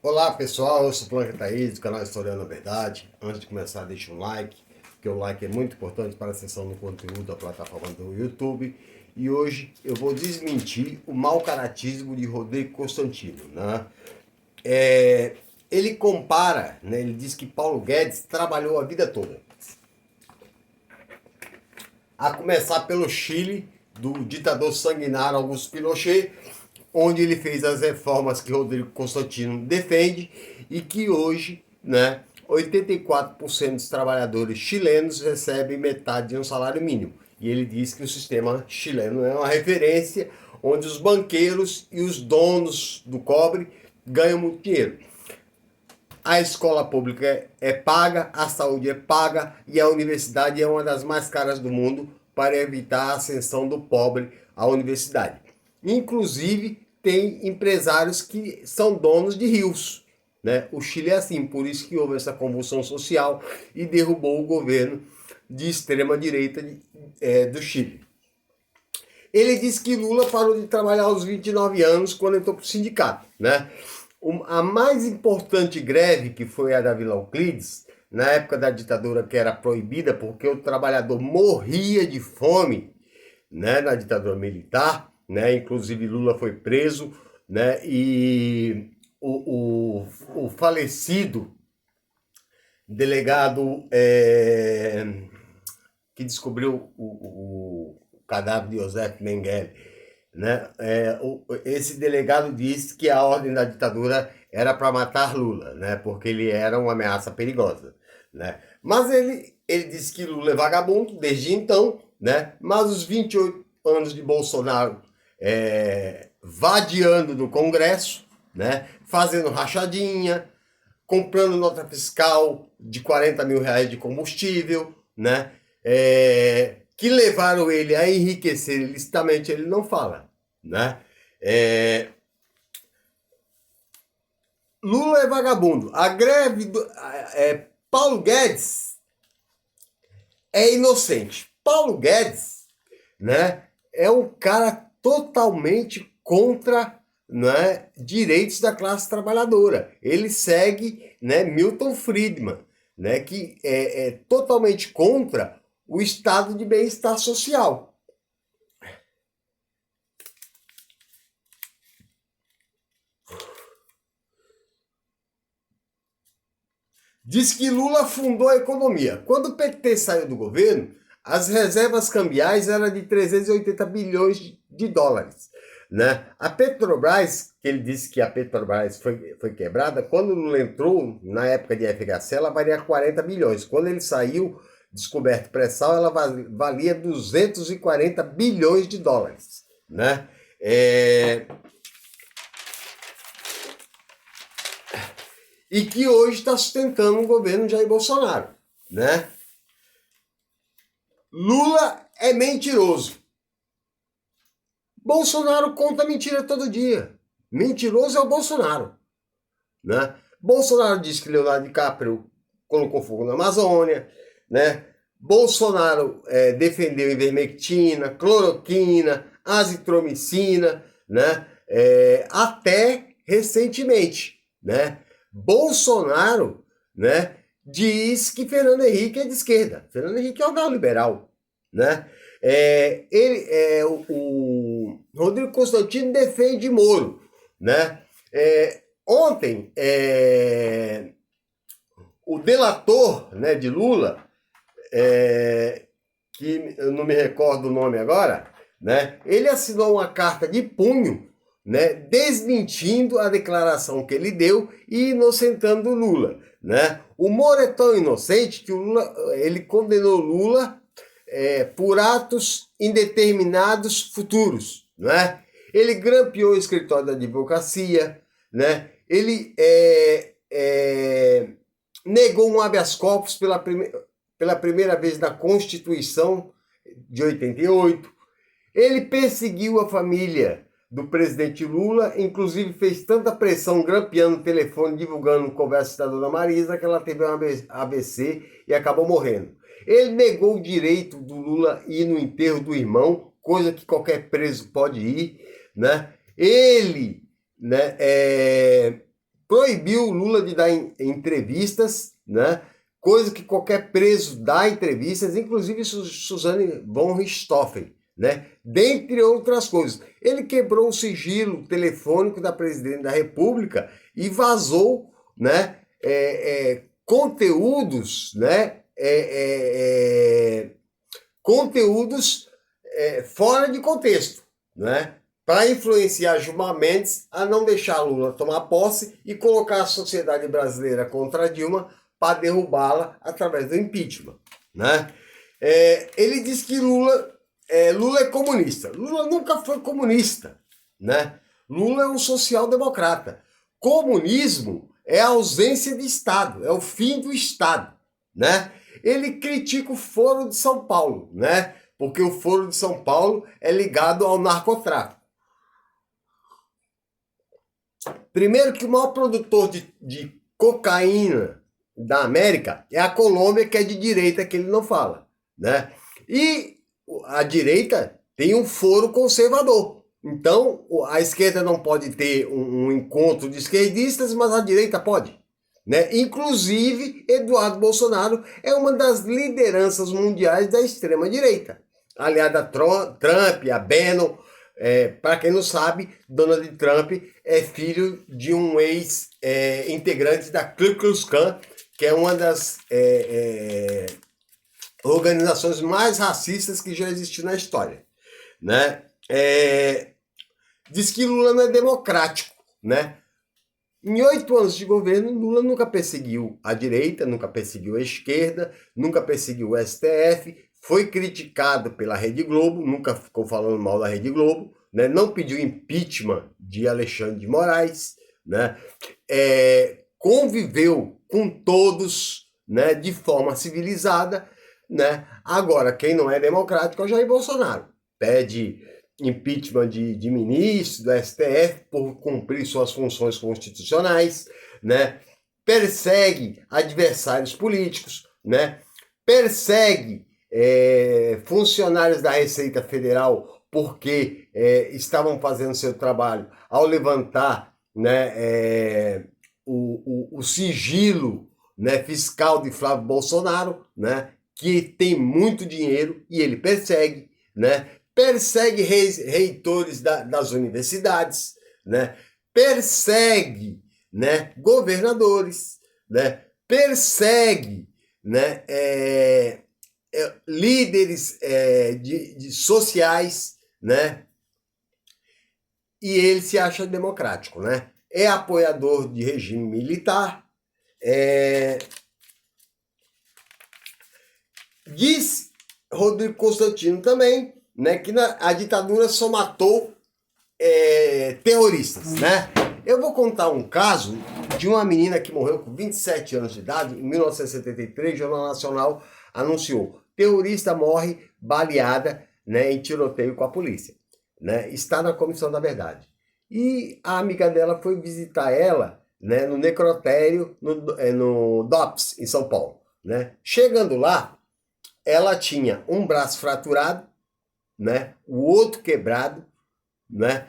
Olá pessoal, eu sou o Planeta Thaís, do canal Historiando a Verdade. Antes de começar, deixa um like, porque o like é muito importante para a acessão do conteúdo da plataforma do YouTube. E hoje eu vou desmentir o mau caratismo de Rodrigo Constantino, né? Ele compara, né, ele diz que Paulo Guedes trabalhou a vida toda. A começar pelo Chile, do ditador sanguinário Augusto Pinochet, onde ele fez as reformas que Rodrigo Constantino defende e que hoje, né, 84% dos trabalhadores chilenos recebem metade de um salário mínimo. E ele diz que o sistema chileno é uma referência onde os banqueiros e os donos do cobre ganham muito dinheiro. A escola pública é paga, a saúde é paga e a universidade é uma das mais caras do mundo para evitar a ascensão do pobre à universidade. Inclusive, tem empresários que são donos de rios, né? O Chile é assim, por isso que houve essa convulsão social e derrubou o governo de extrema direita do Chile. Ele disse que Lula parou de trabalhar aos 29 anos quando entrou para o sindicato, né? A mais importante greve, que foi a da Vila Euclides, na época da ditadura, que era proibida porque o trabalhador morria de fome, né, na ditadura militar, né? Inclusive Lula foi preso, né? E o falecido delegado que descobriu o cadáver de José Mengele, né? Esse delegado disse que a ordem da ditadura era para matar Lula, né? Porque ele era uma ameaça perigosa, né? Mas ele disse que Lula é vagabundo desde então, né? Mas os 28 anos de Bolsonaro vadiando no Congresso, né? Fazendo rachadinha, comprando nota fiscal de 40 mil reais de combustível, né? Que levaram ele a enriquecer ilicitamente, ele não fala, né? Lula é vagabundo. A greve do Paulo Guedes é inocente. Paulo Guedes, né, é um cara totalmente contra, né, direitos da classe trabalhadora. Ele segue, né, Milton Friedman, né, que é totalmente contra o estado de bem-estar social. Diz que Lula fundou a economia. Quando o PT saiu do governo, as reservas cambiais eram de 380 bilhões de dólares. Né? A Petrobras, que ele disse que a Petrobras foi quebrada, quando Lula entrou, na época de FHC, ela valia 40 bilhões. Quando ele saiu, descoberto pré-sal, ela valia 240 bilhões de dólares. Né? E que hoje está sustentando o governo Jair Bolsonaro, né? Lula é mentiroso. Bolsonaro conta mentira todo dia. Mentiroso é o Bolsonaro, né? Bolsonaro disse que Leonardo DiCaprio colocou fogo na Amazônia, né? Bolsonaro defendeu ivermectina, cloroquina, azitromicina, né? Até recentemente, né? Bolsonaro, né, diz que Fernando Henrique é de esquerda. Fernando Henrique é um neoliberal, né? O Rodrigo Constantino defende Moro, né? Ontem, o delator, né, de Lula, que eu não me recordo o nome agora, né? Ele assinou uma carta de punho, né, desmentindo a declaração que ele deu e inocentando o Lula, né? O Moro é tão inocente que o Lula, ele condenou Lula por atos indeterminados futuros, né? Ele grampeou o escritório da advocacia, né? Ele negou um habeas corpus pela primeira vez na Constituição de 88. Ele perseguiu a família do presidente Lula, inclusive fez tanta pressão grampeando o telefone, divulgando conversa da dona Marisa, que ela teve um AVC e acabou morrendo. Ele negou o direito do Lula ir no enterro do irmão, coisa que qualquer preso pode ir, né? Ele, né, proibiu o Lula de dar entrevistas, né? Coisa que qualquer preso dá entrevistas, inclusive Suzane von Richthofen, né? Dentre outras coisas. Ele quebrou o sigilo telefônico da presidente da República e vazou, né? Conteúdos, né? Conteúdos fora de contexto, né? Para influenciar Gilmar Mendes a não deixar Lula tomar posse e colocar a sociedade brasileira contra Dilma para derrubá-la através do impeachment, né? Ele diz que Lula é comunista. Lula nunca foi comunista, né? Lula é um social-democrata. Comunismo é a ausência de Estado, é o fim do Estado, né? Ele critica o Foro de São Paulo, né? Porque o Foro de São Paulo é ligado ao narcotráfico. Primeiro que o maior produtor de cocaína da América é a Colômbia, que é de direita, que ele não fala, né? E a direita tem um foro conservador. Então, a esquerda não pode ter um encontro de esquerdistas, mas a direita pode, né? Inclusive, Eduardo Bolsonaro é uma das lideranças mundiais da extrema-direita, aliada a Trump, a Bannon. Para quem não sabe, Donald Trump é filho de um ex-integrante da Ku Klux Klan, que é uma das organizações mais racistas que já existiu na história, né? Diz que Lula não é democrático, né? Em 8 anos de governo, Lula nunca perseguiu a direita, nunca perseguiu a esquerda, nunca perseguiu o STF, foi criticado pela Rede Globo, nunca ficou falando mal da Rede Globo, né? Não pediu impeachment de Alexandre de Moraes, né? Conviveu com todos, né, de forma civilizada, né? Agora, quem não é democrático é o Jair Bolsonaro. Pede impeachment de ministros do STF por cumprir suas funções constitucionais, né? Persegue adversários políticos, né? Persegue funcionários da Receita Federal porque estavam fazendo seu trabalho ao levantar, né, o sigilo, né, fiscal de Flávio Bolsonaro, né, que tem muito dinheiro, e ele persegue, né? Persegue reitores das universidades, né? Persegue, né, governadores, né? Persegue, né, líderes de sociais, né? E ele se acha democrático, né? É apoiador de regime militar, diz Rodrigo Constantino também, né, que a ditadura só matou terroristas, né? Eu vou contar um caso de uma menina que morreu com 27 anos de idade, em 1973, o Jornal Nacional anunciou: terrorista morre baleada, né, em tiroteio com a polícia, né? Está na Comissão da Verdade. E a amiga dela foi visitar ela, né, no necrotério, no DOPS, em São Paulo, né? Chegando lá, ela tinha um braço fraturado, né, o outro quebrado, né,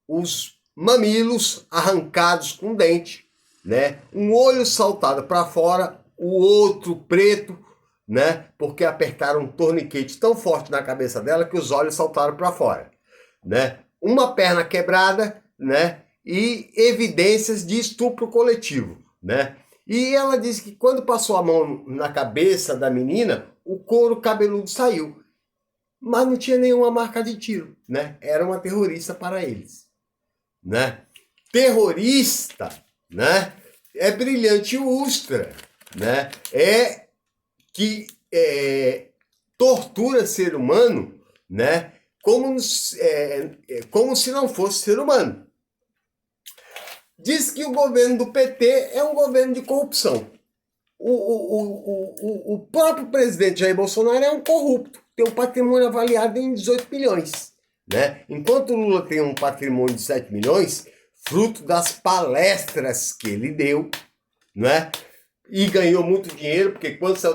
os mamilos arrancados com dente, né, um olho saltado para fora, o outro preto, né, porque apertaram um torniquete tão forte na cabeça dela que os olhos saltaram para fora, né, uma perna quebrada, né, e evidências de estupro coletivo, né. E ela disse que quando passou a mão na cabeça da menina, o couro cabeludo saiu, mas não tinha nenhuma marca de tiro, né? Era uma terrorista para eles, né? Terrorista, né? É brilhante ustra, né? Que tortura ser humano, né? Como se não fosse ser humano. Diz que o governo do PT é um governo de corrupção. O próprio presidente Jair Bolsonaro é um corrupto, tem um patrimônio avaliado em 18 milhões, né? Enquanto o Lula tem um patrimônio de 7 milhões, fruto das palestras que ele deu, né? E ganhou muito dinheiro, porque quando saiu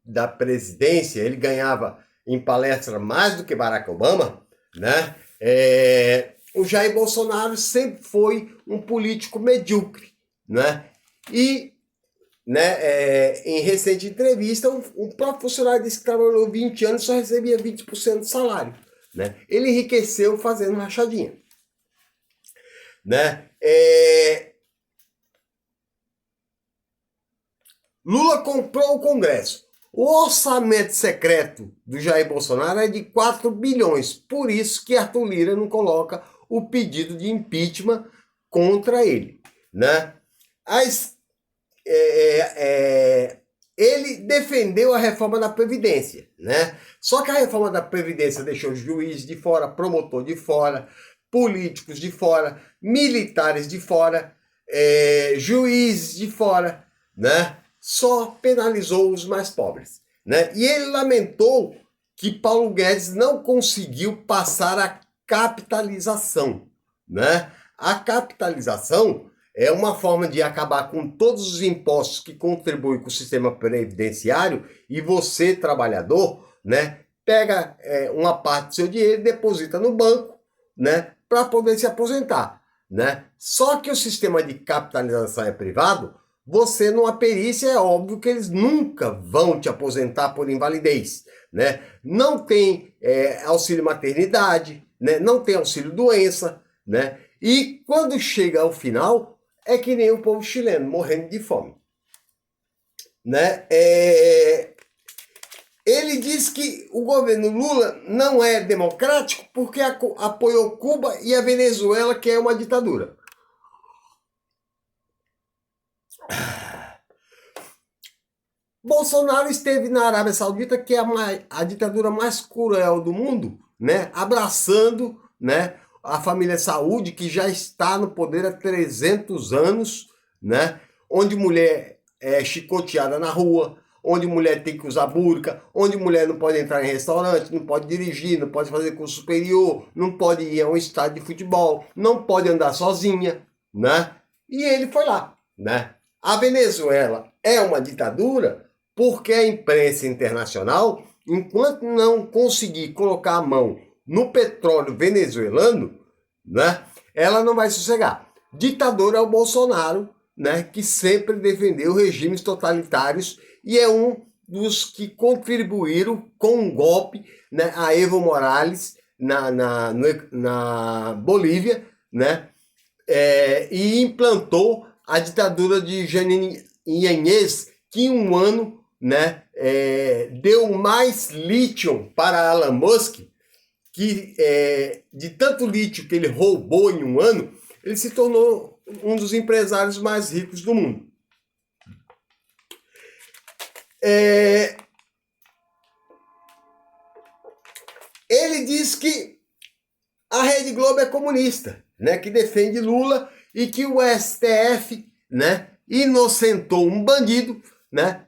da presidência, ele ganhava em palestra mais do que Barack Obama, né? o Jair Bolsonaro sempre foi um político medíocre, né? E, né, em recente entrevista, um próprio funcionário disse que trabalhou 20 anos e só recebia 20% do salário, né? Ele enriqueceu fazendo rachadinha, né? Lula comprou o Congresso. O orçamento secreto do Jair Bolsonaro é de 4 bilhões. Por isso que Arthur Lira não coloca o pedido de impeachment contra ele, né? Ele defendeu a reforma da Previdência, né? Só que a reforma da Previdência deixou juiz de fora, promotor de fora, políticos de fora, militares de fora, juízes de fora, né? Só penalizou os mais pobres, né? E ele lamentou que Paulo Guedes não conseguiu passar a capitalização, né? A capitalização é uma forma de acabar com todos os impostos que contribuem com o sistema previdenciário e você, trabalhador, né, pega uma parte do seu dinheiro e deposita no banco, né, para poder se aposentar, né? Só que o sistema de capitalização é privado, você numa perícia é óbvio que eles nunca vão te aposentar por invalidez, né? Não tem auxílio maternidade, né? Não tem auxílio doença, né? E quando chega ao final, é que nem o povo chileno, morrendo de fome, né? Ele diz que o governo Lula não é democrático porque apoiou Cuba e a Venezuela, que é uma ditadura. Bolsonaro esteve na Arábia Saudita, que é a ditadura mais cruel do mundo, né? Abraçando, né, a família Saúde, que já está no poder há 300 anos, né? Onde mulher é chicoteada na rua, onde mulher tem que usar burca, onde mulher não pode entrar em restaurante, não pode dirigir, não pode fazer curso superior, não pode ir a um estádio de futebol, não pode andar sozinha, né? E ele foi lá, né? A Venezuela é uma ditadura porque a imprensa internacional, enquanto não conseguir colocar a mão no petróleo venezuelano, né, ela não vai sossegar. Ditador é o Bolsonaro, né, que sempre defendeu regimes totalitários e é um dos que contribuíram com um golpe, né, a Evo Morales na Bolívia, né, e implantou a ditadura de Janine Áñez, que em um ano, né, deu mais lítio para Elon Musk, que de tanto lítio que ele roubou em um ano, ele se tornou um dos empresários mais ricos do mundo. Ele diz que a Rede Globo é comunista, né, que defende Lula e que o STF, né, inocentou um bandido, né?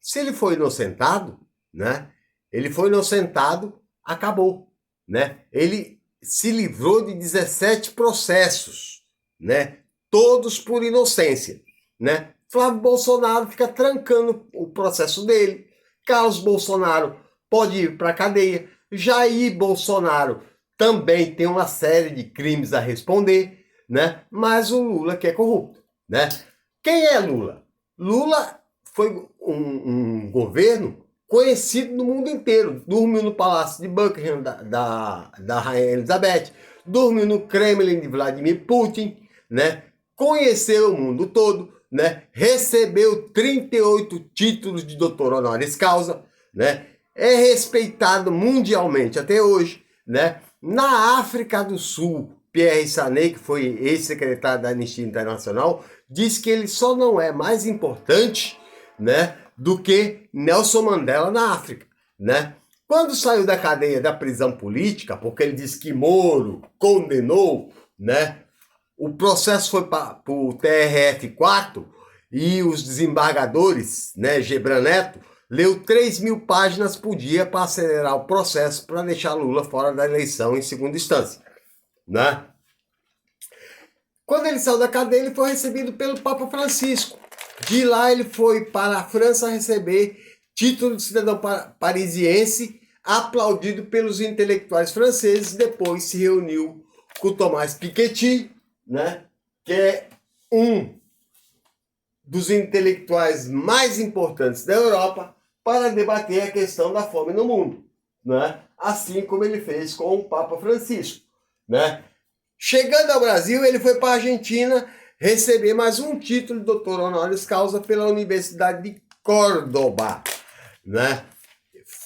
Se ele foi inocentado, né? Ele foi inocentado, acabou, né? Ele se livrou de 17 processos, né? Todos por inocência, né? Flávio Bolsonaro fica trancando o processo dele. Carlos Bolsonaro pode ir para a cadeia. Jair Bolsonaro também tem uma série de crimes a responder, né? Mas o Lula que é corrupto, né? Quem é Lula? Lula foi um governo conhecido no mundo inteiro. Dormiu no Palácio de Buckingham da Rainha Elizabeth, dormiu no Kremlin de Vladimir Putin, né? Conheceu o mundo todo, né? Recebeu 38 títulos de doutor honoris causa, né? É respeitado mundialmente até hoje, né? Na África do Sul, Pierre Sané, que foi ex-secretário da Anistia Internacional, diz que ele só não é mais importante, né, do que Nelson Mandela na África, né? Quando saiu da cadeia da prisão política, porque ele disse que Moro condenou, né? O processo foi para o TRF4 e os desembargadores, né, Gebran Neto, leu 3.000 páginas por dia para acelerar o processo para deixar Lula fora da eleição em segunda instância, né? Quando ele saiu da cadeia, ele foi recebido pelo Papa Francisco. De lá ele foi para a França receber título de cidadão parisiense, aplaudido pelos intelectuais franceses, depois se reuniu com o Thomas Piketty, né, que é um dos intelectuais mais importantes da Europa, para debater a questão da fome no mundo, né? Assim como ele fez com o Papa Francisco, né? Chegando ao Brasil, ele foi para a Argentina receber mais um título de doutor honoris causa pela Universidade de Córdoba, né?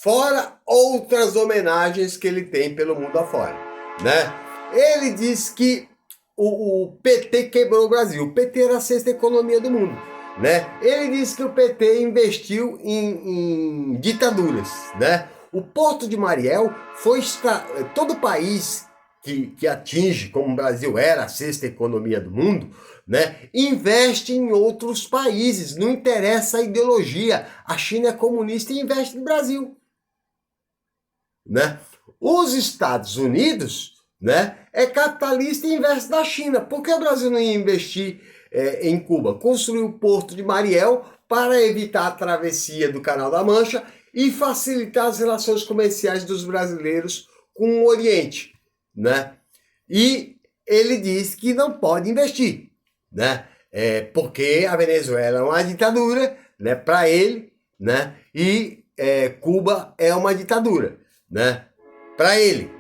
Fora outras homenagens que ele tem pelo mundo afora, né? Ele diz que o PT quebrou o Brasil. O PT era a sexta economia do mundo, né? Ele diz que o PT investiu em ditaduras, né? O Porto de Mariel foi todo país que atinge, como o Brasil era a sexta economia do mundo, né, investe em outros países, não interessa a ideologia. A China é comunista e investe no Brasil, né? Os Estados Unidos, né, é capitalista e investe na China. Por que o Brasil não ia investir em Cuba? Construiu o Porto de Mariel para evitar a travessia do Canal da Mancha e facilitar as relações comerciais dos brasileiros com o Oriente, né? E ele diz que não pode investir, né? Porque a Venezuela é uma ditadura, né, para ele, né? E Cuba é uma ditadura, né, para ele,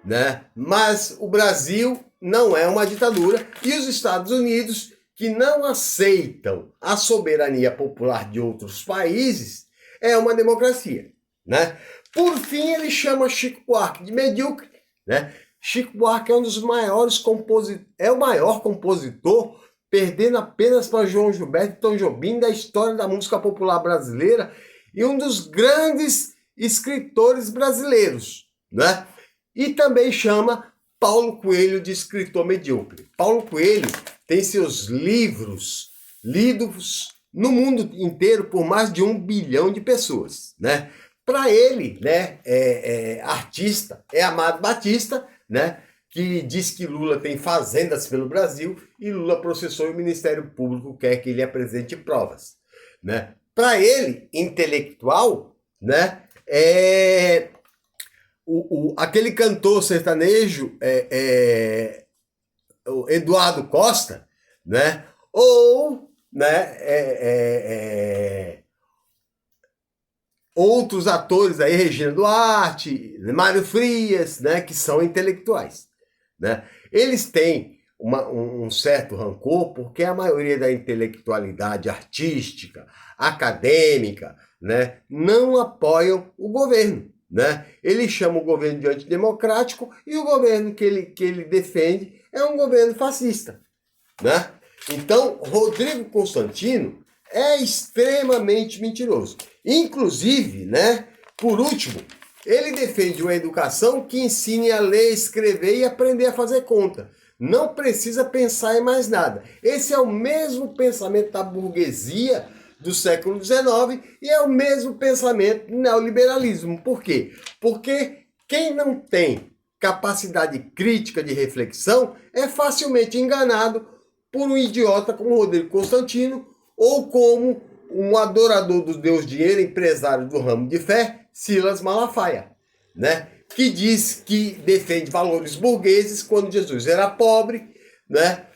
né? Mas o Brasil não é uma ditadura e os Estados Unidos, que não aceitam a soberania popular de outros países, é uma democracia, né? Por fim, ele chama Chico Buarque de medíocre, né? Chico Buarque é um dos maiores compositores, é o maior compositor, perdendo apenas para João Gilberto e Tom Jobim da história da música popular brasileira e um dos grandes escritores brasileiros, né? E também chama Paulo Coelho de escritor medíocre. Paulo Coelho tem seus livros lidos no mundo inteiro por mais de 1 bilhão de pessoas, né? Para ele, né, artista é Amado Batista, né, que diz que Lula tem fazendas pelo Brasil e Lula processou e o Ministério Público quer que ele apresente provas, né? Para ele, intelectual, né, aquele cantor sertanejo o Eduardo Costa, né, ou, né, outros atores aí, Regina Duarte, Mário Frias, né, que são intelectuais, né? Eles têm um certo rancor porque a maioria da intelectualidade artística, acadêmica, né, não apoiam o governo, né? Ele chama o governo de antidemocrático e o governo que ele defende é um governo fascista, né? Então, Rodrigo Constantino é extremamente mentiroso. Inclusive, né, por último, ele defende uma educação que ensine a ler, escrever e aprender a fazer conta. Não precisa pensar em mais nada. Esse é o mesmo pensamento da burguesia do século XIX e é o mesmo pensamento do neoliberalismo. Por quê? Porque quem não tem capacidade crítica de reflexão é facilmente enganado por um idiota como Rodrigo Constantino ou como um adorador do Deus Dinheiro, empresário do ramo de fé, Silas Malafaia, né? Que diz que defende valores burgueses quando Jesus era pobre, né?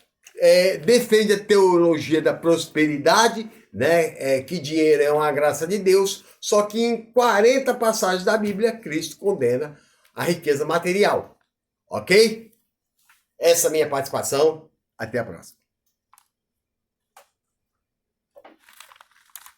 Defende a teologia da prosperidade, né? Que dinheiro é uma graça de Deus, só que em 40 passagens da Bíblia, Cristo condena a riqueza material, ok? Essa é a minha participação, até a próxima.